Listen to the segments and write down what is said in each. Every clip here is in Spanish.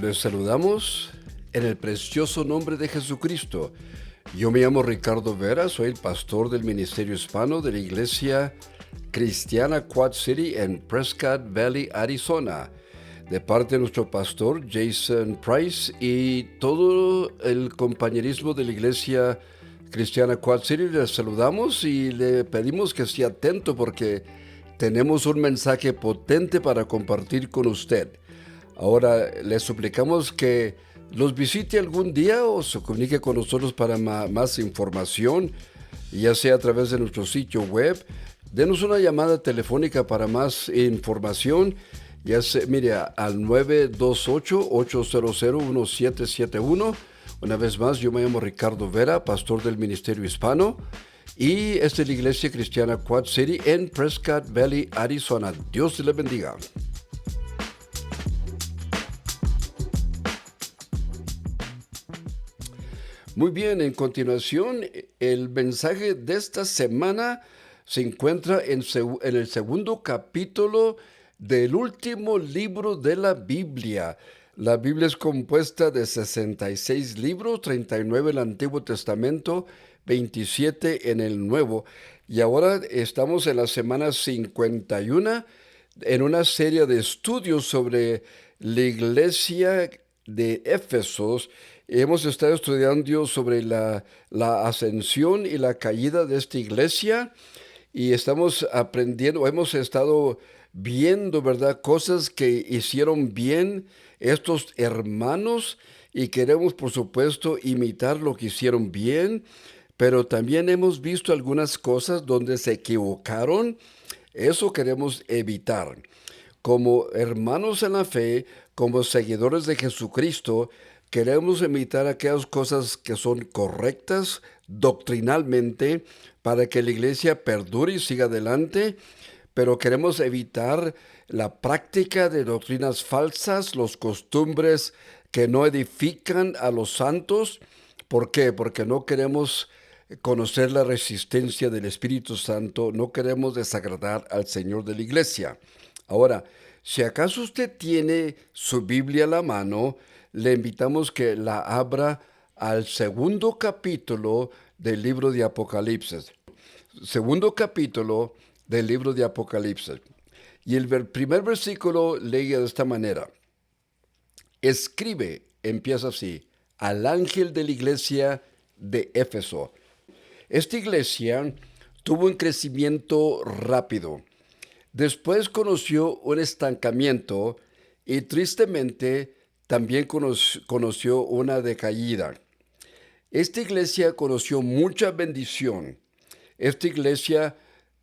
Les saludamos en el precioso nombre de Jesucristo. Yo me llamo Ricardo Vera, soy el pastor del Ministerio Hispano de la Iglesia Cristiana Quad City en Prescott Valley, Arizona. De parte de nuestro pastor Jason Price y todo el compañerismo de la Iglesia Cristiana Quad City, les saludamos y le pedimos que esté atento porque tenemos un mensaje potente para compartir con usted. Ahora le suplicamos que los visite algún día o se comunique con nosotros para más información, ya sea a través de nuestro sitio web. Denos una llamada telefónica para más información. Ya se, mire, al 928-800-1771. Una vez más, yo me llamo Ricardo Vera, pastor del Ministerio Hispano. Y esta es la Iglesia Cristiana Quad City en Prescott Valley, Arizona. Dios le bendiga. Muy bien, en continuación, el mensaje de esta semana se encuentra en el segundo capítulo del último libro de la Biblia. La Biblia es compuesta de 66 libros, 39 en el Antiguo Testamento, 27 en el Nuevo. Y ahora estamos en la semana 51 en una serie de estudios sobre la iglesia de Éfesos. Hemos estado estudiando sobre la ascensión y la caída de esta iglesia y estamos aprendiendo, hemos estado viendo, ¿verdad?, cosas que hicieron bien estos hermanos y queremos, por supuesto, imitar lo que hicieron bien, pero también hemos visto algunas cosas donde se equivocaron. Eso queremos evitar. Como hermanos en la fe, como seguidores de Jesucristo, queremos imitar aquellas cosas que son correctas doctrinalmente para que la iglesia perdure y siga adelante, pero queremos evitar la práctica de doctrinas falsas, los costumbres que no edifican a los santos. ¿Por qué? Porque no queremos conocer la resistencia del Espíritu Santo, no queremos desagradar al Señor de la iglesia. Ahora, si acaso usted tiene su Biblia a la mano, le invitamos que la abra al segundo capítulo del libro de Apocalipsis. Segundo capítulo del libro de Apocalipsis. Y el primer versículo lee de esta manera. Escribe, empieza así, al ángel de la iglesia de Éfeso. Esta iglesia tuvo un crecimiento rápido. Después conoció un estancamiento y tristemente también conoció una decaída. Esta iglesia conoció mucha bendición. Esta iglesia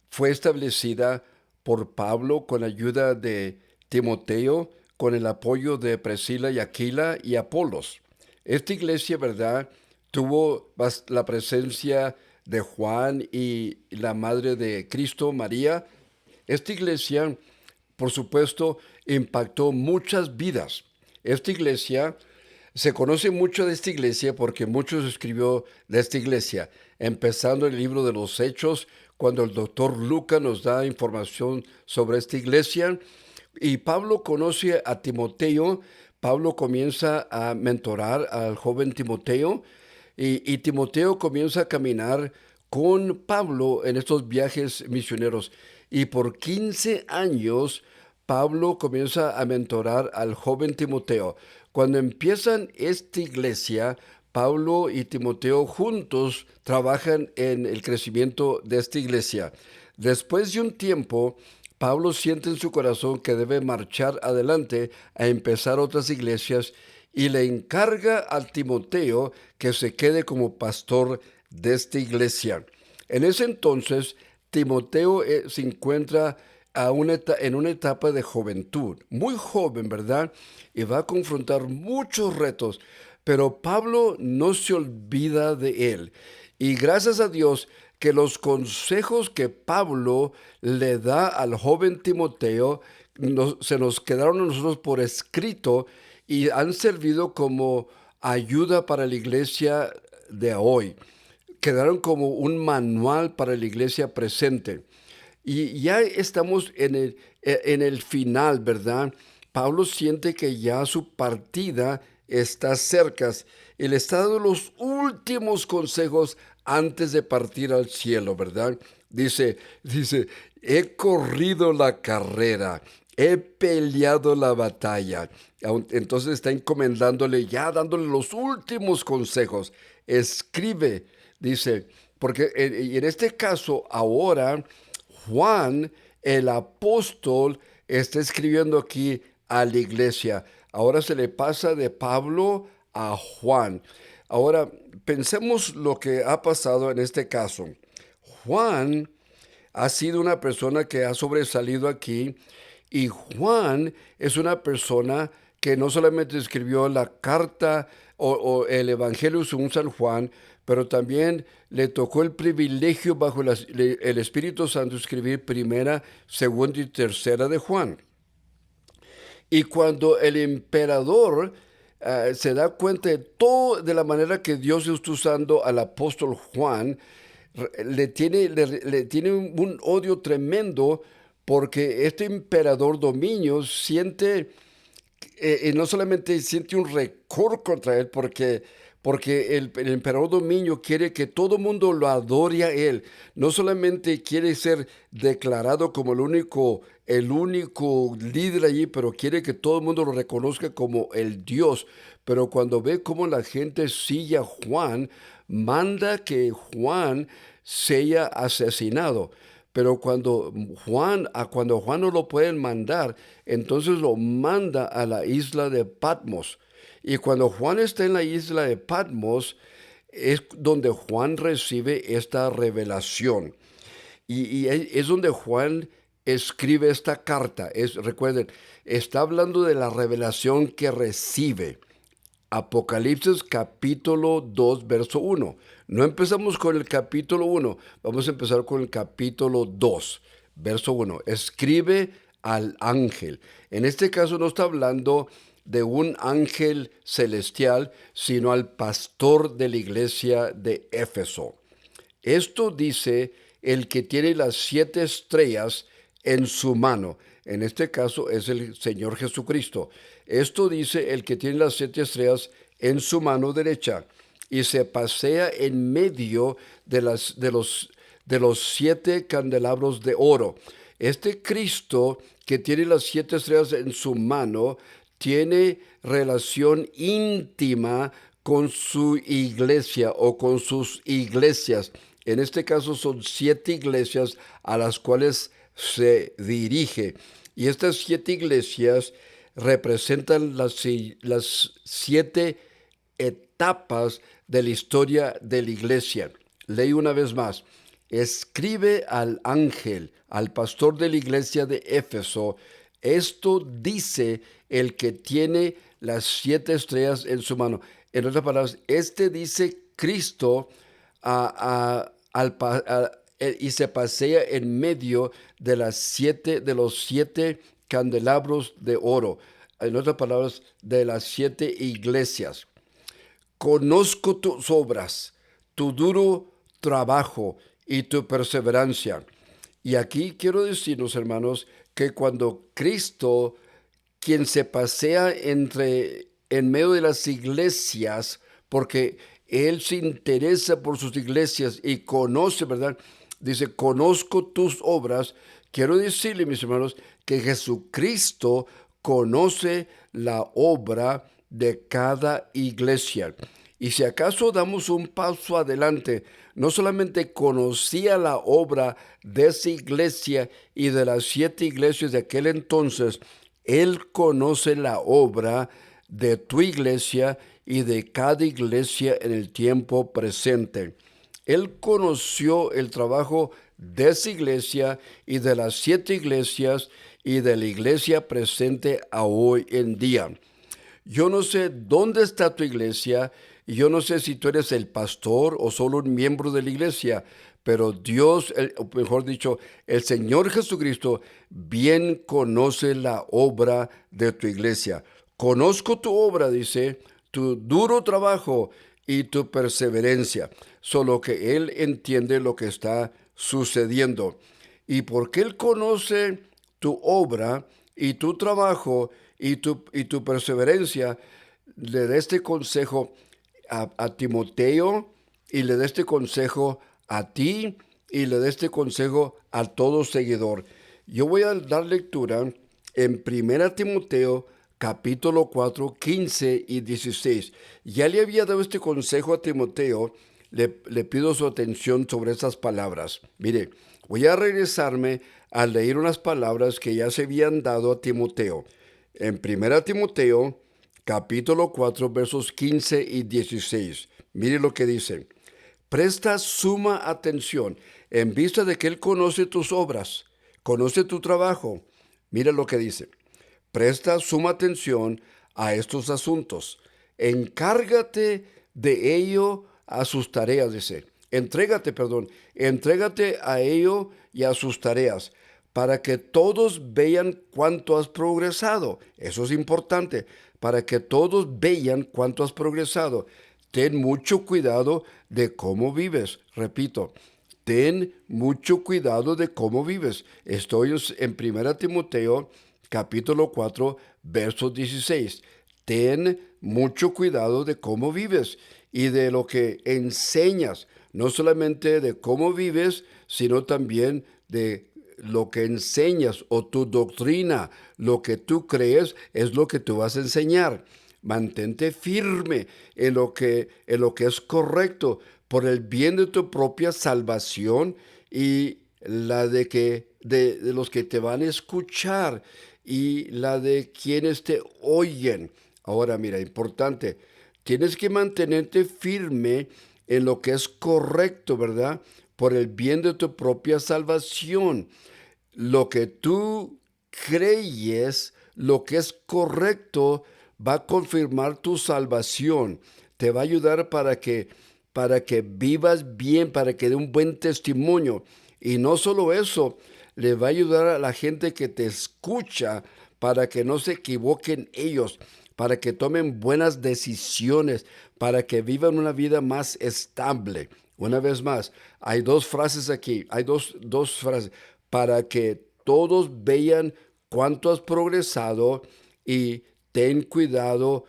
fue establecida por Pablo con ayuda de Timoteo, con el apoyo de Priscila y Aquila y Apolos. Esta iglesia, ¿verdad?, tuvo la presencia de Juan y la madre de Cristo, María. Esta iglesia, por supuesto, impactó muchas vidas. Esta iglesia, se conoce mucho de esta iglesia porque muchos escribió de esta iglesia, empezando el libro de los Hechos, cuando el doctor Lucas nos da información sobre esta iglesia. Y Pablo conoce a Timoteo. Pablo comienza a mentorar al joven Timoteo y Timoteo comienza a caminar con Pablo en estos viajes misioneros. Y por 15 años, Pablo comienza a mentorar al joven Timoteo. Cuando empiezan esta iglesia, Pablo y Timoteo juntos trabajan en el crecimiento de esta iglesia. Después de un tiempo, Pablo siente en su corazón que debe marchar adelante a empezar otras iglesias y le encarga a Timoteo que se quede como pastor de esta iglesia. En ese entonces, Timoteo se encuentra en una etapa de juventud, muy joven, ¿verdad? Y va a confrontar muchos retos, pero Pablo no se olvida de él. Y gracias a Dios que los consejos que Pablo le da al joven Timoteo se nos quedaron a nosotros por escrito y han servido como ayuda para la iglesia de hoy. Quedaron como un manual para la iglesia presente. Y ya estamos en el final, ¿verdad? Pablo siente que ya su partida está cerca y le está dando los últimos consejos antes de partir al cielo, ¿verdad? Dice, he corrido la carrera, he peleado la batalla. Entonces está encomendándole, ya dándole los últimos consejos. Escribe, dice, porque en este caso ahora Juan, el apóstol, está escribiendo aquí a la iglesia. Ahora se le pasa de Pablo a Juan. Ahora, pensemos lo que ha pasado en este caso. Juan ha sido una persona que ha sobresalido aquí y Juan es una persona que no solamente escribió la carta o el Evangelio según San Juan, pero también le tocó el privilegio bajo el Espíritu Santo escribir primera, segunda y tercera de Juan. Y cuando el emperador se da cuenta de todo de la manera que Dios está usando al apóstol Juan, le tiene un odio tremendo porque este emperador Dominio siente, no solamente siente un récord contra él, porque el emperador Dominio quiere que todo el mundo lo adore a él. No solamente quiere ser declarado como el único líder allí, pero quiere que todo el mundo lo reconozca como el Dios. Pero cuando ve cómo la gente sigue a Juan, manda que Juan sea asesinado. Pero cuando Juan no lo pueden mandar, entonces lo manda a la isla de Patmos. Y cuando Juan está en la isla de Patmos, es donde Juan recibe esta revelación. Y es donde Juan escribe esta carta. Recuerden, está hablando de la revelación que recibe. Apocalipsis capítulo 2, verso 1. No empezamos con el capítulo 1, vamos a empezar con el capítulo 2, verso 1. Escribe al ángel. En este caso no está hablando de un ángel celestial, sino al pastor de la iglesia de Éfeso. Esto dice el que tiene las 7 estrellas en su mano. En este caso es el Señor Jesucristo. Esto dice el que tiene las 7 estrellas en su mano derecha y se pasea en medio de los 7 candelabros de oro. Este Cristo que tiene las 7 estrellas en su mano tiene relación íntima con su iglesia o con sus iglesias. En este caso son 7 iglesias a las cuales se dirige. Y estas 7 iglesias representan las 7 etapas de la historia de la iglesia. Leí una vez más. Escribe al ángel, al pastor de la iglesia de Éfeso, esto dice el que tiene las 7 estrellas en su mano. En otras palabras, este dice Cristo y se pasea en medio de de los 7 candelabros de oro. En otras palabras, de las 7 iglesias. Conozco tus obras, tu duro trabajo y tu perseverancia. Y aquí quiero decirnos, hermanos, que cuando Cristo, quien se pasea en medio de las iglesias, porque Él se interesa por sus iglesias y conoce, ¿verdad? Dice, conozco tus obras. Quiero decirle, mis hermanos, que Jesucristo conoce la obra de cada iglesia. Y si acaso damos un paso adelante, no solamente conocía la obra de esa iglesia y de las 7 iglesias de aquel entonces, Él conoce la obra de tu iglesia y de cada iglesia en el tiempo presente. Él conoció el trabajo de esa iglesia y de las 7 iglesias y de la iglesia presente a hoy en día. Yo no sé dónde está tu iglesia y yo no sé si tú eres el pastor o solo un miembro de la iglesia, pero Dios, o mejor dicho, el Señor Jesucristo bien conoce la obra de tu iglesia. Conozco tu obra, dice, tu duro trabajo y tu perseverancia, solo que Él entiende lo que está sucediendo. Y porque Él conoce tu obra y tu trabajo y tu perseverancia, le dé este consejo a Timoteo y le dé este consejo a ti y le dé este consejo a todo seguidor. Yo voy a dar lectura en 1 Timoteo capítulo 4, 15 y 16. Ya le había dado este consejo a Timoteo, le pido su atención sobre estas palabras. Mire, voy a regresarme a leer unas palabras que ya se habían dado a Timoteo. En 1 Timoteo capítulo 4, versos 15 y 16. Mire lo que dice. Presta suma atención en vista de que Él conoce tus obras, conoce tu trabajo. Mira lo que dice. Presta suma atención a estos asuntos. Encárgate de ello a sus tareas, dice. Entrégate a ello y a sus tareas, para que todos vean cuánto has progresado. Eso es importante, para que todos vean cuánto has progresado. Ten mucho cuidado de cómo vives. Repito, ten mucho cuidado de cómo vives. Estoy en 1 Timoteo capítulo 4, verso 16. Ten mucho cuidado de cómo vives y de lo que enseñas, no solamente de cómo vives, sino también de lo que enseñas o tu doctrina, lo que tú crees es lo que tú vas a enseñar. Mantente firme en lo que es correcto por el bien de tu propia salvación y la de los que te van a escuchar y la de quienes te oyen. Ahora, mira, importante, tienes que mantenerte firme en lo que es correcto, ¿verdad? Por el bien de tu propia salvación. Lo que tú creyes, lo que es correcto, va a confirmar tu salvación. Te va a ayudar para que vivas bien, para que dé un buen testimonio. Y no solo eso, le va a ayudar a la gente que te escucha para que no se equivoquen ellos, para que tomen buenas decisiones, para que vivan una vida más estable. Una vez más, hay dos frases aquí, hay dos frases, para que todos vean cuánto has progresado y ten cuidado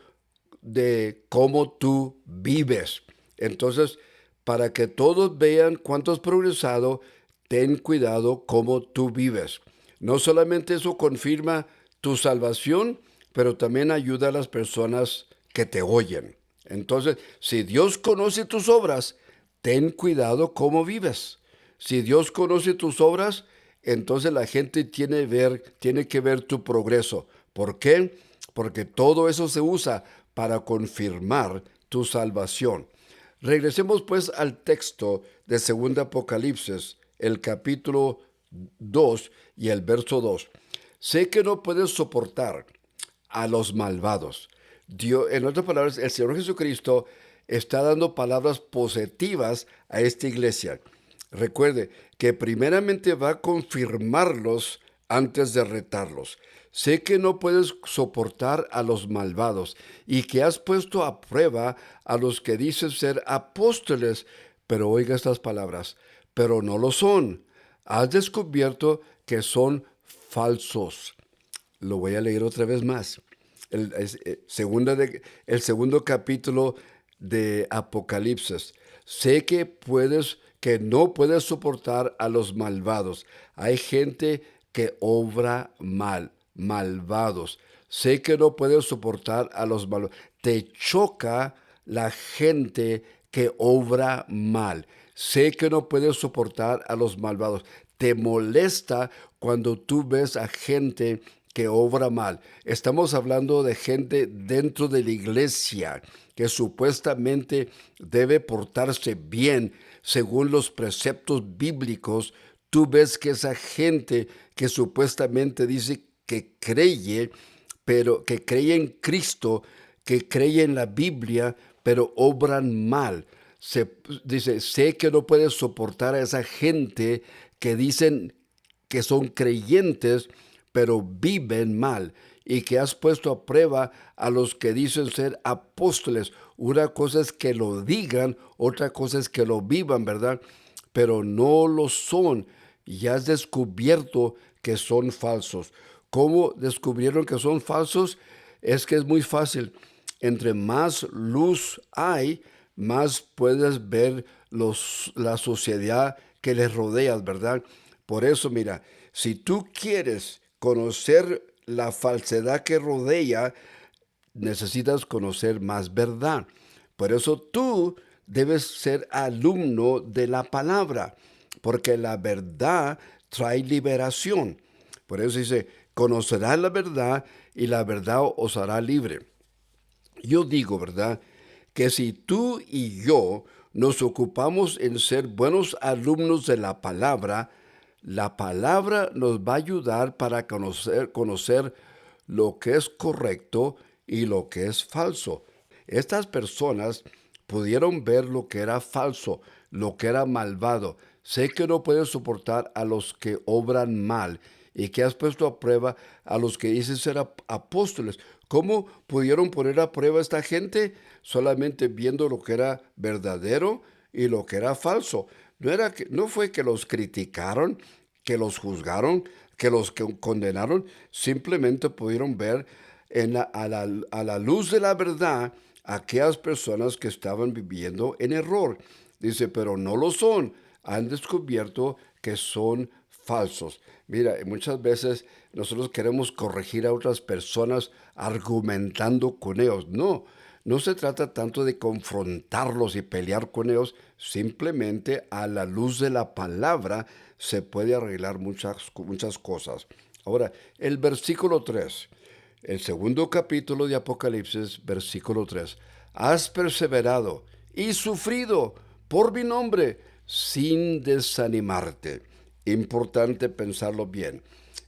de cómo tú vives. Entonces, para que todos vean cuánto has progresado, ten cuidado cómo tú vives. No solamente eso confirma tu salvación, pero también ayuda a las personas que te oyen. Entonces, si Dios conoce tus obras, ten cuidado cómo vives. Si Dios conoce tus obras, entonces la gente tiene que ver tu progreso. ¿Por qué? Porque todo eso se usa para confirmar tu salvación. Regresemos pues al texto de 2 Apocalipsis, el capítulo 2 y el verso 2. Sé que no puedes soportar a los malvados. Dios, en otras palabras, el Señor Jesucristo está dando palabras positivas a esta iglesia. Recuerde que primeramente va a confirmarlos antes de retarlos. Sé que no puedes soportar a los malvados y que has puesto a prueba a los que dicen ser apóstoles, pero oiga estas palabras, pero no lo son. Has descubierto que son falsos. Lo voy a leer otra vez más. El segundo capítulo de Apocalipsis. Sé que no puedes soportar a los malvados. Hay gente que obra mal, malvados. Sé que no puedes soportar a los malvados. Te choca la gente que obra mal. Sé que no puedes soportar a los malvados. Te molesta cuando tú ves a gente que obra mal. Estamos hablando de gente dentro de la iglesia que supuestamente debe portarse bien según los preceptos bíblicos. Tú ves que esa gente que supuestamente dice que cree, pero que cree en Cristo, que cree en la Biblia, pero obran mal. Dice, sé que no puedes soportar a esa gente que dicen que son creyentes, pero viven mal, y que has puesto a prueba a los que dicen ser apóstoles. Una cosa es que lo digan, otra cosa es que lo vivan, ¿verdad? Pero no lo son. Y has descubierto que son falsos. ¿Cómo descubrieron que son falsos? Es que es muy fácil. Entre más luz hay, más puedes ver la sociedad que les rodea, ¿verdad? Por eso, mira, si tú quieres conocer la falsedad que rodea, necesitas conocer más verdad. Por eso tú debes ser alumno de la palabra, porque la verdad trae liberación. Por eso dice, conocerás la verdad y la verdad os hará libre. Yo digo, ¿verdad? Que si tú y yo nos ocupamos en ser buenos alumnos de la palabra nos va a ayudar para conocer lo que es correcto y lo que es falso. Estas personas pudieron ver lo que era falso, lo que era malvado. Sé que no puedes soportar a los que obran mal y que has puesto a prueba a los que dicen ser apóstoles. ¿Cómo pudieron poner a prueba a esta gente? Solamente viendo lo que era verdadero y lo que era falso. No fue que los criticaron, que los juzgaron, que los condenaron. Simplemente pudieron ver a la luz de la verdad aquellas personas que estaban viviendo en error. Dice, pero no lo son. Han descubierto que son falsos. Mira, muchas veces nosotros queremos corregir a otras personas argumentando con ellos. No, no se trata tanto de confrontarlos y pelear con ellos. Simplemente a la luz de la palabra se puede arreglar muchas cosas. Ahora, el versículo 3, el segundo capítulo de Apocalipsis, versículo 3. Has perseverado y sufrido por mi nombre sin desanimarte. Importante pensarlo bien.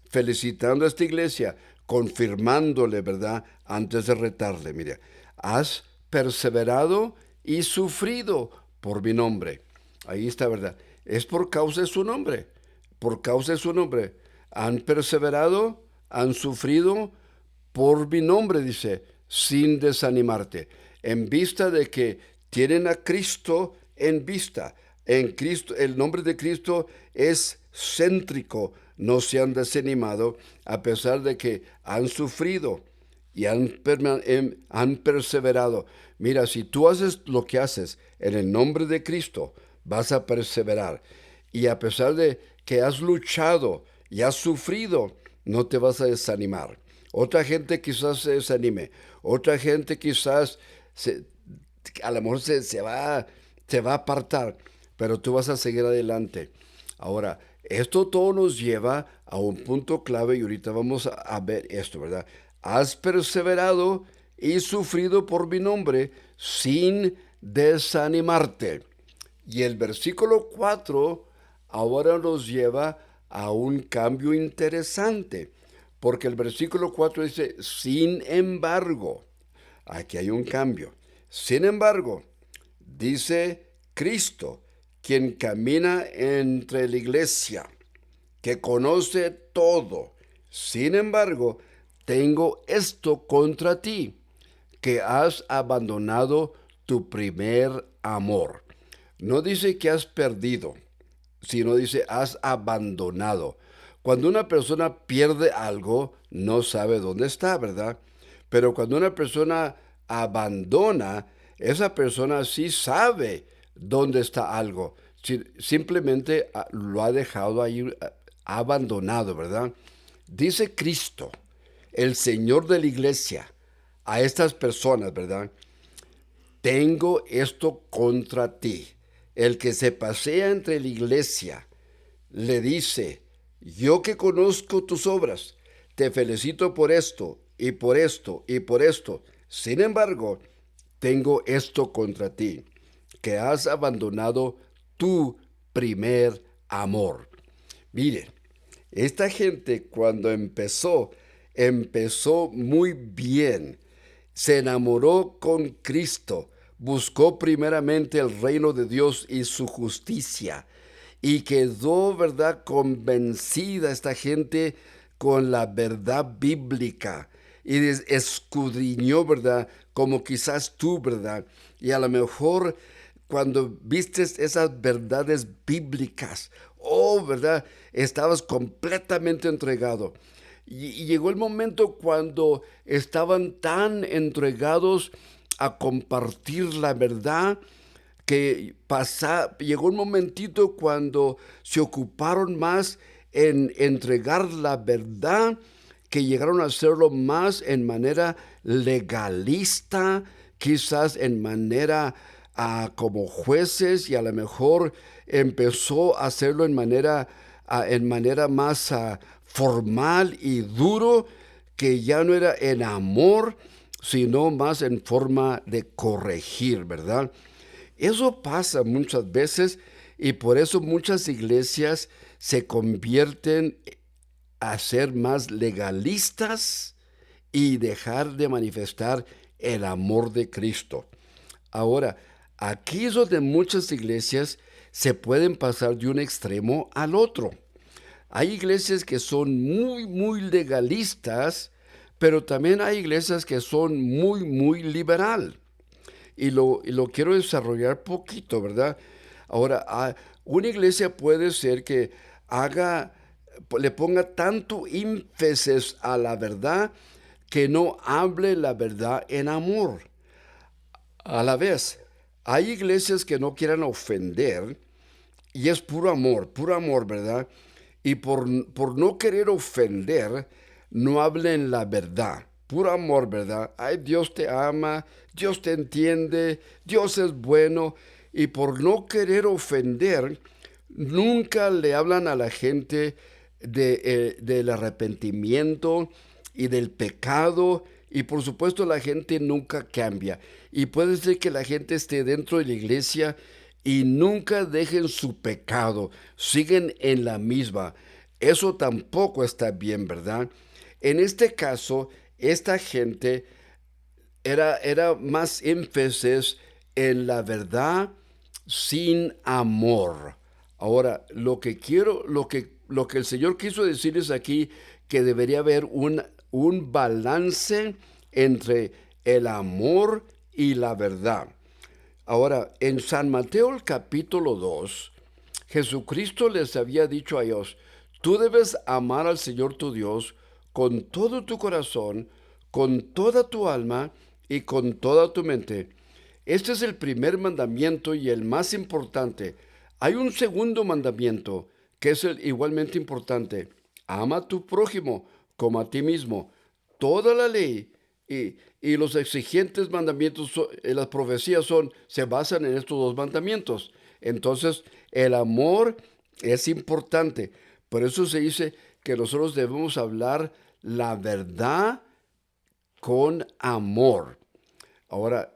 Felicitando a esta iglesia, confirmándole, ¿verdad? Antes de retarle, mire, has perseverado y sufrido por mi nombre. Ahí está, ¿verdad? Es por causa de su nombre. Por causa de su nombre. Han perseverado, han sufrido por mi nombre, dice, sin desanimarte. En vista de que tienen a Cristo en vista. En Cristo, el nombre de Cristo es céntrico. No se han desanimado a pesar de que han sufrido y han perseverado. Mira, si tú haces lo que haces en el nombre de Cristo, vas a perseverar. Y a pesar de que has luchado y has sufrido, no te vas a desanimar. Otra gente quizás se desanime. Otra gente quizás a lo mejor se va a apartar, pero tú vas a seguir adelante. Ahora, esto todo nos lleva a un punto clave y ahorita vamos a ver esto, ¿verdad? Has perseverado y sufrido por mi nombre sin desanimarte. Y el versículo 4 ahora nos lleva a un cambio interesante, porque el versículo 4 dice, sin embargo, aquí hay un cambio. Sin embargo, dice Cristo, quien camina entre la iglesia, que conoce todo. Sin embargo, tengo esto contra ti, que has abandonado tu primer amor. No dice que has perdido, sino dice has abandonado. Cuando una persona pierde algo, no sabe dónde está, ¿verdad? Pero cuando una persona abandona, esa persona sí sabe dónde está algo. Simplemente lo ha dejado ahí, ha abandonado, ¿verdad? Dice Cristo, el Señor de la iglesia, a estas personas, ¿verdad? Tengo esto contra ti. El que se pasea entre la iglesia le dice, yo que conozco tus obras, te felicito por esto y por esto y por esto. Sin embargo, tengo esto contra ti, que has abandonado tu primer amor. Miren, esta gente cuando empezó muy bien. Se enamoró con Cristo, buscó primeramente el reino de Dios y su justicia, y quedó, ¿verdad?, convencida esta gente con la verdad bíblica, y escudriñó, ¿verdad?, como quizás tú, ¿verdad? Y a lo mejor cuando vistes esas verdades bíblicas, oh, ¿verdad?, estabas completamente entregado. Y llegó el momento cuando estaban tan entregados a compartir la verdad que llegó un momentito cuando se ocuparon más en entregar la verdad, que llegaron a hacerlo más en manera legalista, quizás en manera como jueces, y a lo mejor empezó a hacerlo en manera más formal y duro, que ya no era en amor, sino más en forma de corregir, ¿verdad? Eso pasa muchas veces, y por eso muchas iglesias se convierten a ser más legalistas y dejar de manifestar el amor de Cristo. Ahora, aquí es donde muchas iglesias se pueden pasar de un extremo al otro. Hay iglesias que son muy, muy legalistas, pero también hay iglesias que son muy, muy liberal. Y lo quiero desarrollar poquito, ¿verdad? Ahora, una iglesia puede ser que le ponga tanto énfasis a la verdad que no hable la verdad en amor. A la vez, hay iglesias que no quieran ofender, y es puro amor, ¿verdad? Y por no querer ofender, no hablen la verdad. Puro amor, ¿verdad? Ay, Dios te ama, Dios te entiende, Dios es bueno. Y por no querer ofender, nunca le hablan a la gente del arrepentimiento y del pecado. Y por supuesto la gente nunca cambia. Y puede ser que la gente esté dentro de la iglesia y nunca dejen su pecado, siguen en la misma. Eso tampoco está bien, ¿verdad? En este caso, esta gente era más énfasis en la verdad sin amor. Ahora, lo que el Señor quiso decir es aquí que debería haber un balance entre el amor y la verdad. Ahora, en San Mateo el capítulo 2, Jesucristo les había dicho a ellos: tú debes amar al Señor tu Dios con todo tu corazón, con toda tu alma y con toda tu mente. Este es el primer mandamiento y el más importante. Hay un segundo mandamiento que es igualmente importante. Ama a tu prójimo como a ti mismo. Toda la ley y los exigentes mandamientos, las profecías se basan en estos dos mandamientos. Entonces, el amor es importante. Por eso se dice que nosotros debemos hablar la verdad con amor. Ahora,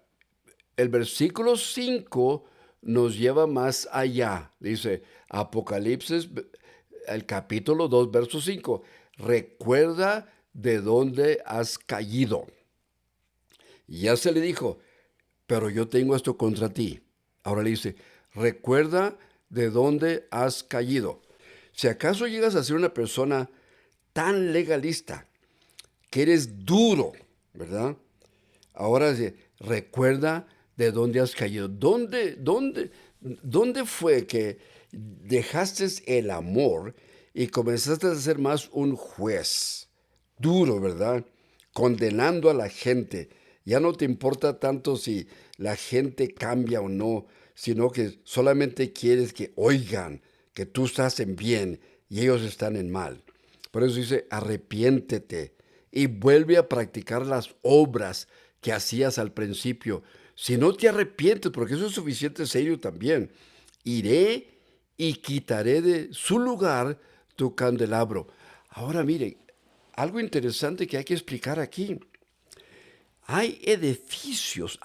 el versículo 5 nos lleva más allá. Dice Apocalipsis, el capítulo 2, verso 5. Recuerda de dónde has caído. Y ya se le dijo, pero yo tengo esto contra ti. Ahora le dice, recuerda de dónde has caído. Si acaso llegas a ser una persona tan legalista, que eres duro, ¿verdad? Ahora dice, recuerda de dónde has caído. ¿Dónde fue que dejaste el amor y comenzaste a ser más un juez? Duro, ¿verdad? Condenando a la gente. Ya no te importa tanto si la gente cambia o no, sino que solamente quieres que oigan que tú estás en bien y ellos están en mal. Por eso dice, arrepiéntete y vuelve a practicar las obras que hacías al principio. Si no te arrepientes, porque eso es suficiente serio también, iré y quitaré de su lugar tu candelabro. Ahora mire, algo interesante que hay que explicar aquí. Hay edificios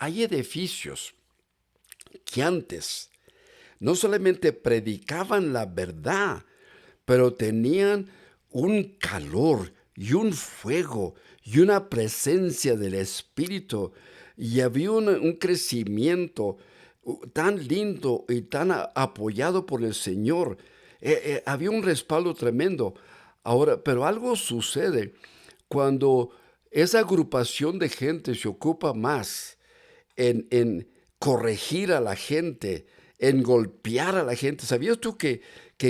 que antes no solamente predicaban la verdad, pero tenían un calor y un fuego y una presencia del Espíritu, y había un crecimiento tan lindo y tan apoyado por el Señor. Había un respaldo tremendo. Ahora, pero algo sucede cuando esa agrupación de gente se ocupa más en corregir a la gente, en golpear a la gente. ¿Sabías tú que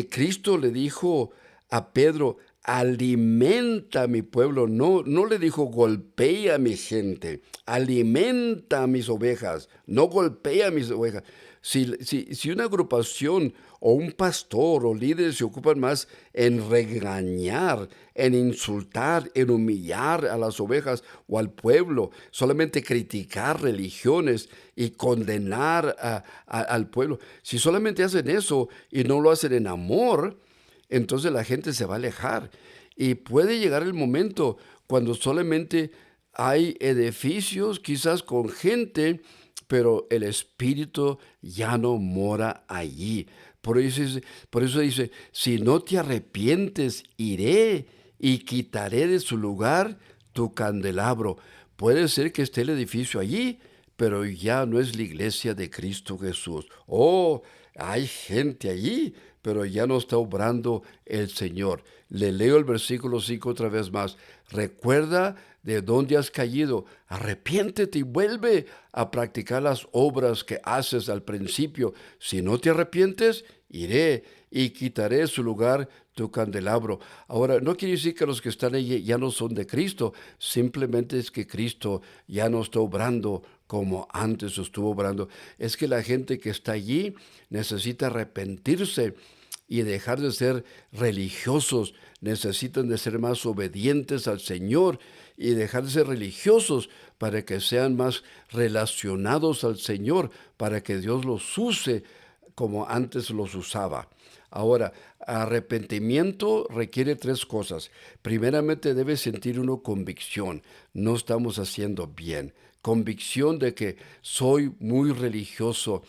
Cristo le dijo a Pedro, alimenta a mi pueblo. No, no le dijo golpea a mi gente, alimenta a mis ovejas, no golpea a mis ovejas. Si una agrupación o un pastor o líderes se ocupan más en regañar, en insultar, en humillar a las ovejas o al pueblo, solamente criticar religiones y condenar al pueblo, si solamente hacen eso y no lo hacen en amor, entonces la gente se va a alejar. Y puede llegar el momento cuando solamente hay edificios, quizás con gente, pero el Espíritu ya no mora allí. Por eso dice, si no te arrepientes, iré y quitaré de su lugar tu candelabro. Puede ser que esté el edificio allí, pero ya no es la iglesia de Cristo Jesús. Oh, hay gente allí, pero ya no está obrando el Señor. Le leo el versículo 5 otra vez más. Recuerda de dónde has caído. Arrepiéntete y vuelve a practicar las obras que haces al principio. Si no te arrepientes, iré y quitaré de su lugar tu candelabro. Ahora, no quiere decir que los que están allí ya no son de Cristo. Simplemente es que Cristo ya no está obrando como antes estuvo obrando. Es que la gente que está allí necesita arrepentirse y dejar de ser religiosos. Necesitan de ser más obedientes al Señor y dejar de ser religiosos para que sean más relacionados al Señor, para que Dios los use como antes los usaba. Ahora, arrepentimiento requiere tres cosas. Primeramente debe sentir uno convicción. No estamos haciendo bien. Convicción de que soy muy religioso.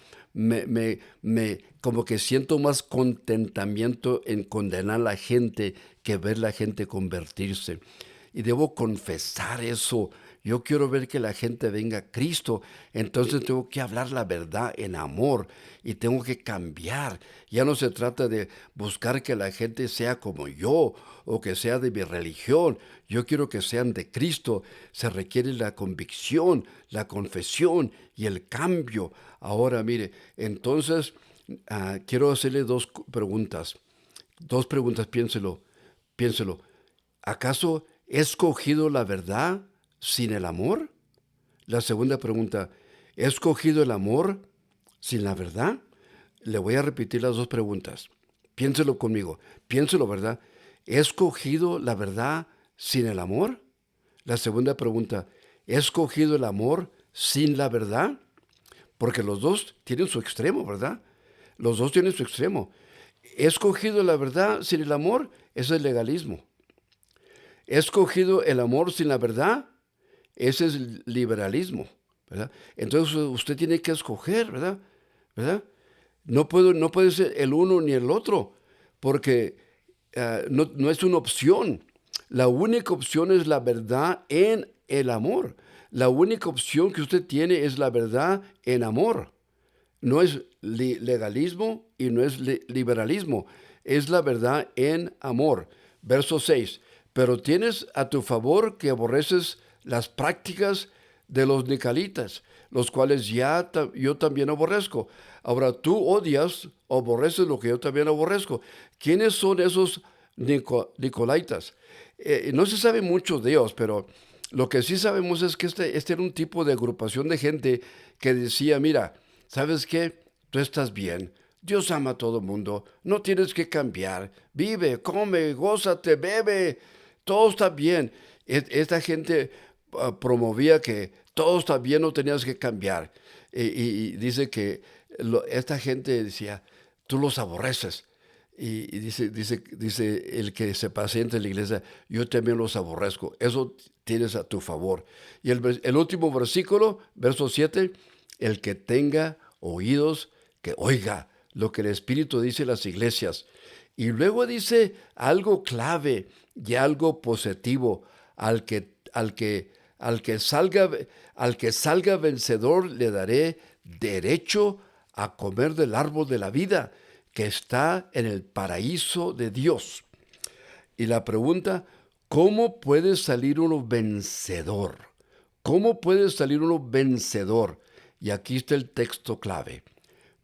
Como que siento más contentamiento en condenar a la gente que ver la gente convertirse. Y debo confesar eso. Yo quiero ver que la gente venga a Cristo, entonces tengo que hablar la verdad en amor y tengo que cambiar. Ya no se trata de buscar que la gente sea como yo o que sea de mi religión. Yo quiero que sean de Cristo. Se requiere la convicción, la confesión y el cambio. Ahora, mire, entonces quiero hacerle dos preguntas. Dos preguntas, piénselo. ¿Acaso he escogido la verdad sin el amor? La segunda pregunta, ¿he escogido el amor sin la verdad? Le voy a repetir las dos preguntas. Piénselo conmigo, piénselo, ¿verdad? ¿He escogido la verdad sin el amor? La segunda pregunta, ¿he escogido el amor sin la verdad? Porque los dos tienen su extremo, ¿verdad? Los dos tienen su extremo. He escogido la verdad sin el amor, eso es legalismo. He escogido el amor sin la verdad, ese es el liberalismo, ¿verdad? Entonces usted tiene que escoger, ¿verdad? ¿Verdad? No puede ser el uno ni el otro, porque no es una opción. La única opción es la verdad en el amor. La única opción que usted tiene es la verdad en amor. No es legalismo y no es liberalismo. Es la verdad en amor. Verso 6. Pero tienes a tu favor que aborreces las prácticas de los nicolitas, los cuales yo también aborrezco. Ahora tú odias o aborreces lo que yo también aborrezco. ¿Quiénes son esos nicolaitas? No se sabe mucho de ellos, pero lo que sí sabemos es que este era un tipo de agrupación de gente que decía, mira, ¿sabes qué? Tú estás bien. Dios ama a todo el mundo. No tienes que cambiar. Vive, come, gózate, bebe. Todo está bien. Esta gente promovía que todo está bien, no tenías que cambiar. Y dice que esta gente decía, tú los aborreces. Y dice el que se pacienta en la iglesia, yo también los aborrezco. Eso tienes a tu favor. Y el último versículo, verso 7, el que tenga oídos, que oiga lo que el Espíritu dice a las iglesias. Y luego dice algo clave y algo positivo. Al que salga vencedor le daré derecho a comer del árbol de la vida que está en el paraíso de Dios. Y la pregunta, ¿cómo puede salir uno vencedor? ¿Cómo puede salir uno vencedor? Y aquí está el texto clave.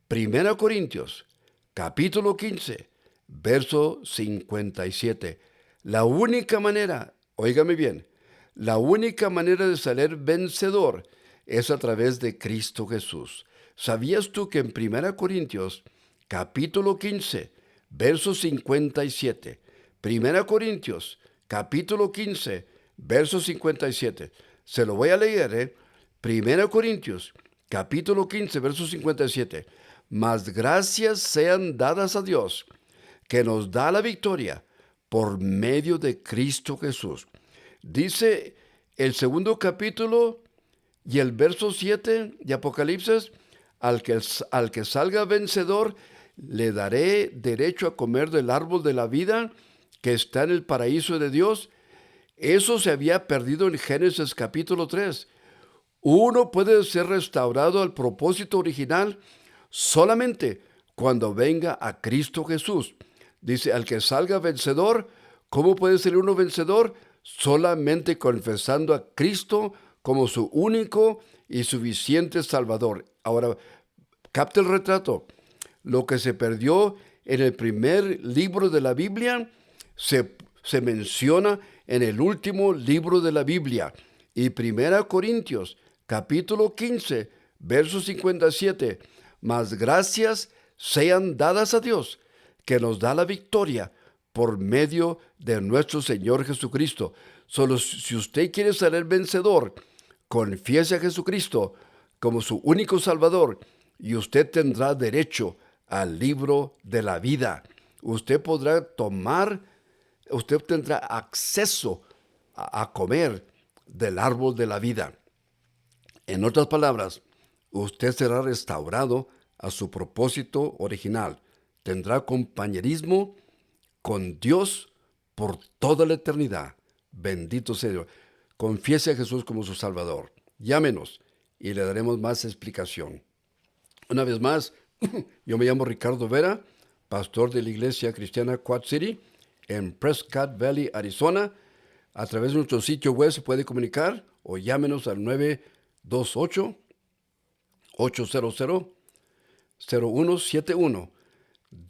1 Corintios, capítulo 15, verso 57. La única manera, óigame bien, la única manera de salir vencedor es a través de Cristo Jesús. ¿Sabías tú que en 1 Corintios, capítulo 15, verso 57, 1 Corintios, capítulo 15, verso 57, se lo voy a leer, 1 Corintios, capítulo 15, verso 57, mas gracias sean dadas a Dios, que nos da la victoria por medio de Cristo Jesús. Dice el segundo capítulo y el verso 7 de Apocalipsis, al que salga vencedor, le daré derecho a comer del árbol de la vida que está en el paraíso de Dios. Eso se había perdido en Génesis capítulo 3. Uno puede ser restaurado al propósito original solamente cuando venga a Cristo Jesús. Dice, al que salga vencedor, ¿cómo puede ser uno vencedor? Solamente confesando a Cristo como su único y suficiente Salvador. Ahora, capta el retrato. Lo que se perdió en el primer libro de la Biblia se menciona en el último libro de la Biblia. Y 1 Corintios, capítulo 15, verso 57. Mas gracias sean dadas a Dios, que nos da la victoria por medio de nuestro Señor Jesucristo. Solo si usted quiere salir vencedor, confiese a Jesucristo como su único Salvador y usted tendrá derecho al libro de la vida. Usted tendrá acceso a comer del árbol de la vida. En otras palabras, usted será restaurado a su propósito original. Tendrá compañerismo con Dios por toda la eternidad. Bendito sea Dios. Confiese a Jesús como su Salvador. Llámenos y le daremos más explicación. Una vez más, yo me llamo Ricardo Vera, pastor de la Iglesia Cristiana Quad City en Prescott Valley, Arizona. A través de nuestro sitio web se puede comunicar o llámenos al 928-800-0171.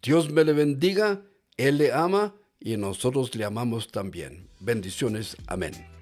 Dios me le bendiga, Él le ama y nosotros le amamos también. Bendiciones. Amén.